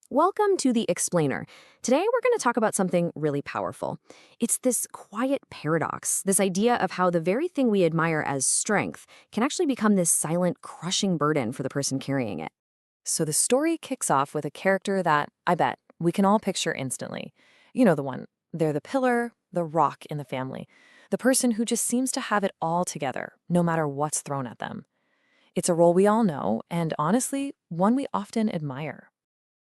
Welcome to The Explainer. Today we're going to talk about something really powerful. It's this quiet paradox, this idea of how the very thing we admire as strength can actually become this silent, crushing burden for the person carrying it. So the story kicks off with a character that, I bet, we can all picture instantly. You know the one. They're the pillar, the rock in the family. The person who just seems to have it all together, no matter what's thrown at them. It's a role we all know, and honestly, one we often admire.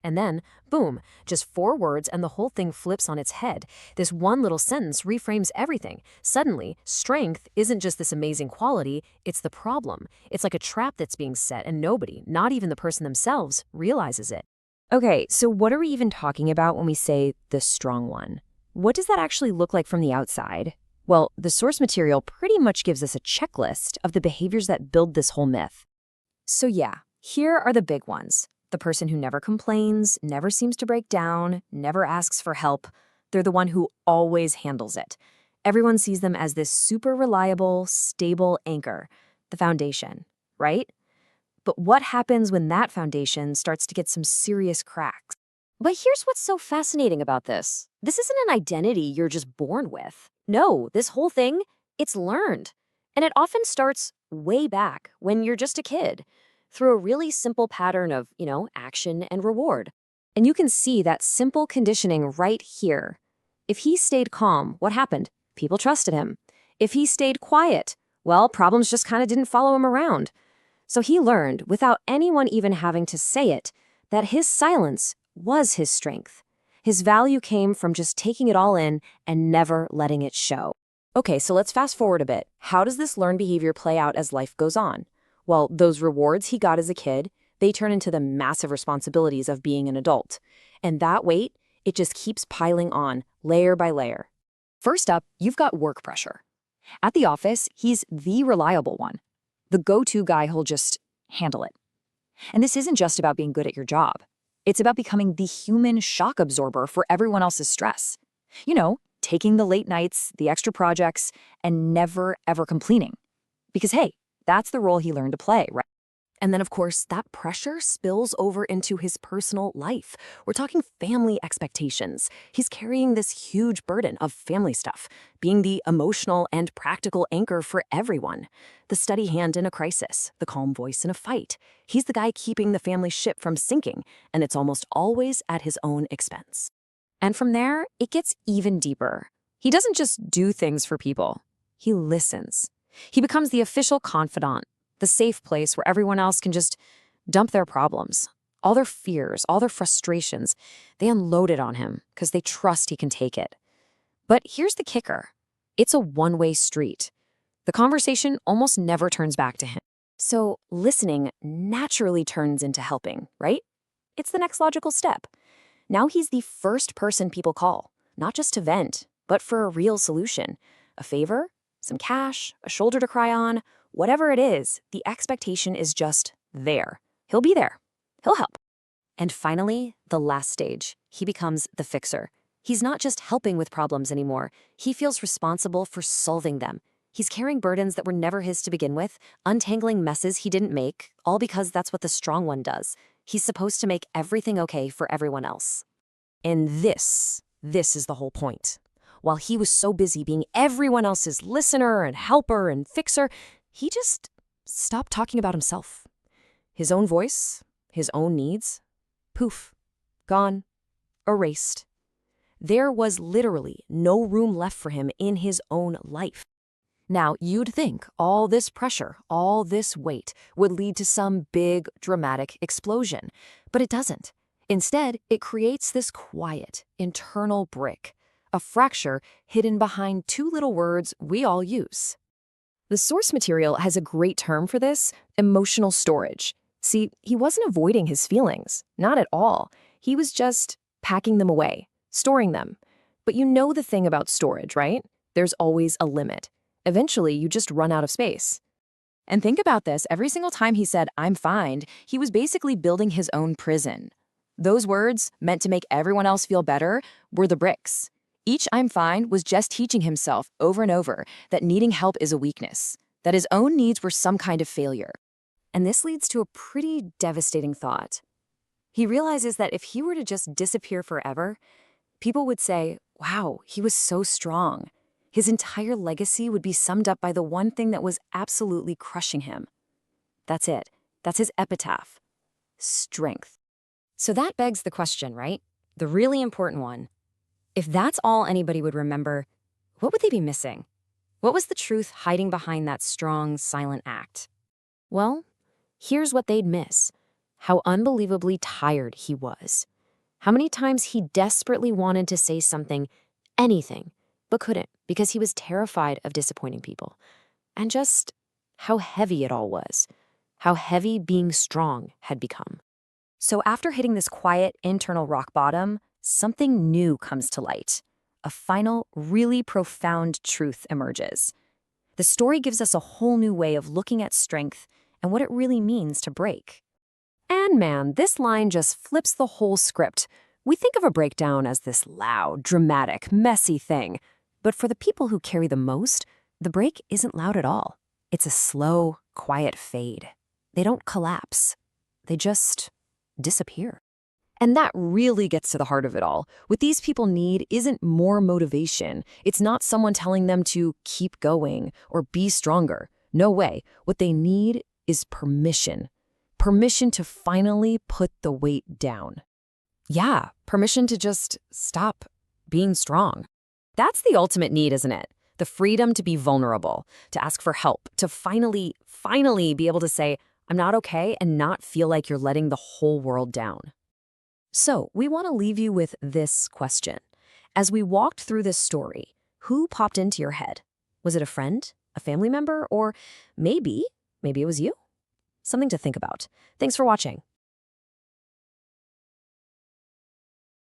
And then, boom, just 4 words and the whole thing flips on its head. This one little sentence reframes everything. Suddenly, strength isn't just this amazing quality, it's the problem. It's like a trap that's being set and nobody, not even the person themselves, realizes it. Okay, so what are we even talking about when we say the strong one? What does that actually look like from the outside? Well, the source material pretty much gives us a checklist of the behaviors that build this whole myth. So yeah, here are the big ones. The person who never complains, never seems to break down, never asks for help. They're the one who always handles it. Everyone sees them as this super reliable, stable anchor, the foundation, right? But what happens when that foundation starts to get some serious cracks? But here's what's so fascinating about this. This isn't an identity you're just born with. No, this whole thing, it's learned. And it often starts way back when you're just a kid, through a really simple pattern of, action and reward. And you can see that simple conditioning right here. If he stayed calm, what happened? People trusted him. If he stayed quiet, well, problems just kind of didn't follow him around. So he learned, without anyone even having to say it, that his silence was his strength. His value came from just taking it all in and never letting it show. Okay, so let's fast forward a bit. How does this learned behavior play out as life goes on? Well, those rewards he got as a kid, they turn into the massive responsibilities of being an adult. And that weight, it just keeps piling on, layer by layer. First up, you've got work pressure. At the office, he's the reliable one, the go-to guy who'll just handle it. And this isn't just about being good at your job. It's about becoming the human shock absorber for everyone else's stress. Taking the late nights, the extra projects, and never, ever complaining. Because hey, that's the role he learned to play, right? And then, of course, that pressure spills over into his personal life. We're talking family expectations. He's carrying this huge burden of family stuff, being the emotional and practical anchor for everyone. The steady hand in a crisis, the calm voice in a fight. He's the guy keeping the family ship from sinking, and it's almost always at his own expense. And from there, it gets even deeper. He doesn't just do things for people. He listens. He becomes the official confidant, the safe place where everyone else can just dump their problems, all their fears, all their frustrations. They unload it on him because they trust he can take it. But here's the kicker. It's a one-way street. The conversation almost never turns back to him. So listening naturally turns into helping, right? It's the next logical step. Now he's the first person people call, not just to vent, but for a real solution. A favor? Some cash, a shoulder to cry on, whatever it is, the expectation is just there. He'll be there. He'll help. And finally, the last stage. He becomes the fixer. He's not just helping with problems anymore. He feels responsible for solving them. He's carrying burdens that were never his to begin with, untangling messes he didn't make, all because that's what the strong one does. He's supposed to make everything okay for everyone else. And this is the whole point. While he was so busy being everyone else's listener and helper and fixer, he just stopped talking about himself. His own voice, his own needs, poof, gone, erased. There was literally no room left for him in his own life. Now, you'd think all this pressure, all this weight would lead to some big, dramatic explosion, but it doesn't. Instead, it creates this quiet, internal brick. A fracture hidden behind 2 little words we all use. The source material has a great term for this: emotional storage. See, he wasn't avoiding his feelings, not at all. He was just packing them away, storing them. But you know the thing about storage, right? There's always a limit. Eventually, you just run out of space. And think about this, every single time he said, "I'm fine," he was basically building his own prison. Those words, meant to make everyone else feel better, were the bricks. Each "I'm fine" was just teaching himself over and over that needing help is a weakness, that his own needs were some kind of failure. And this leads to a pretty devastating thought. He realizes that if he were to just disappear forever, people would say, wow, he was so strong. His entire legacy would be summed up by the one thing that was absolutely crushing him. That's it. That's his epitaph. Strength. So that begs the question, right? The really important one. If that's all anybody would remember, what would they be missing? What was the truth hiding behind that strong, silent act? Well, here's what they'd miss. How unbelievably tired he was. How many times he desperately wanted to say something, anything, but couldn't because he was terrified of disappointing people. And just how heavy it all was. How heavy being strong had become. So after hitting this quiet, internal rock bottom, something new comes to light. A final, really profound truth emerges. The story gives us a whole new way of looking at strength and what it really means to break. And man, this line just flips the whole script. We think of a breakdown as this loud, dramatic, messy thing. But for the people who carry the most, the break isn't loud at all. It's a slow, quiet fade. They don't collapse. They just disappear. And that really gets to the heart of it all. What these people need isn't more motivation. It's not someone telling them to keep going or be stronger. No way. What they need is permission. Permission to finally put the weight down. Yeah, permission to just stop being strong. That's the ultimate need, isn't it? The freedom to be vulnerable, to ask for help, to finally be able to say, I'm not okay, and not feel like you're letting the whole world down. So, we want to leave you with this question. As we walked through this story, who popped into your head? Was it a friend, a family member, or maybe it was you? Something to think about. Thanks for watching.